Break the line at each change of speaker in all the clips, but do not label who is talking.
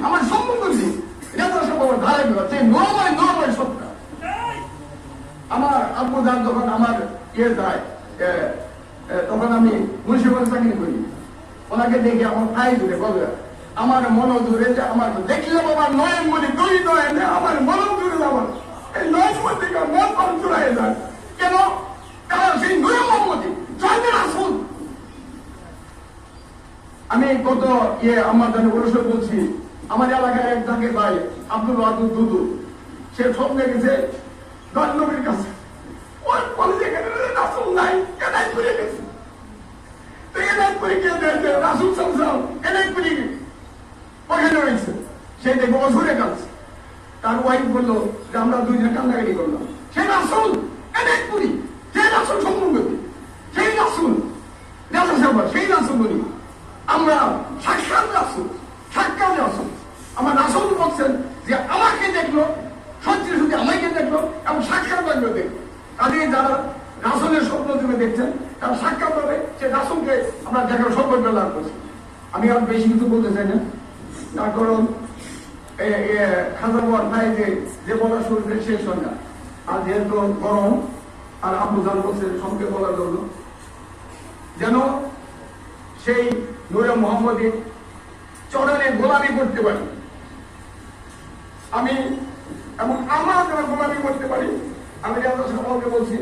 আমার সম্পর্ক নেই, রেজা সাহেব আমার ধারে সেই নয় সত্তা। আমার আব্বু যান যখন আমার যায়, তখন আমি মুন্সিপাল চাকরি করি, ওনাকে দেখে আমার পায়ে জুড়ে বলে, আমার মন জুড়ে যে আমার দেখলাম আমার নয়ন মনে দুই নয়, আমার মন জুড়ে আমার এই নয়ন মন থেকে মন পান চুড়াই যায়। কেন? কারণ সেই নয় মোহাম্মদী জয়দের আসুন। আমি কত আমার জানি অনুষ্ঠান বলছি, আমার এলাকায় এক জাকের ভাই আব্দুল ওয়াদুদ দুদু, সে স্বপ্নে গেছে নবীর কাছে, ওর কলেজে রাসুল নাই, এনাই করে গেছে। তো এনাই করে কে দিয়েছে? রাসুল সামসাম এনাই করে ওখানে রয়েছে। সে দেখবো অসুরে কাছে, তার ওয়াইফ বললো যে আমরা দুইজন কান্নাকাটি করলাম। সে রাসুল এনাই করি, সেই রাসুল সম্পর্ক, সেই রাসুল রাসুল সাহেব, সেই রাসুল বলি আমরা সাক্ষাৎ রাসুল, সাক্ষাৎ রাসুল। আমার রাসুল বলছেন যে আমাকে দেখলো, সত্যি সত্যি আমাকে দেখলো এবং সাক্ষাৎ লাগলো দেখলো। কাজে যারা রাসুলের স্বপ্ন তুমি দেখছেন তারা সাক্ষাৎ হবে, সে রাসুলকে আমরা দেখার সৌভাগ্য লাভ করছি। আমি আর বেশি কিছু বলতে চাই না, তার কারণ খাজা বাবার ভাই যে বলা শুরু করে শেষ হয় না। আর যেহেতু গরম, আর আবু জান বলছে সবকে বলার জন্য যেন সেই নূরে মোহাম্মদের চরণে গোলামি করতে পারি আমি, এবং আমরা যারা গোলামি করতে পারি। আমি সবাইকে বলছি,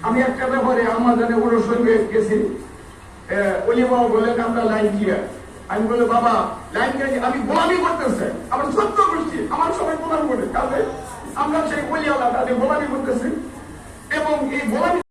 আমি একটা ব্যাপারে আমার জানে ওর সঙ্গে গেছি, অলিমা বলেন আমরা লাইন ক্লিয়ার। আমি বলে বাবা লাইন ক্লিয়ার, আমি গোলামি করতেছে, আমার সত্য করছি, আমার সবাই গোলামি করে, তাহলে আমরা সেই অলিয়ালা তাদের গোলামি করতেছি এবং এই গোলামি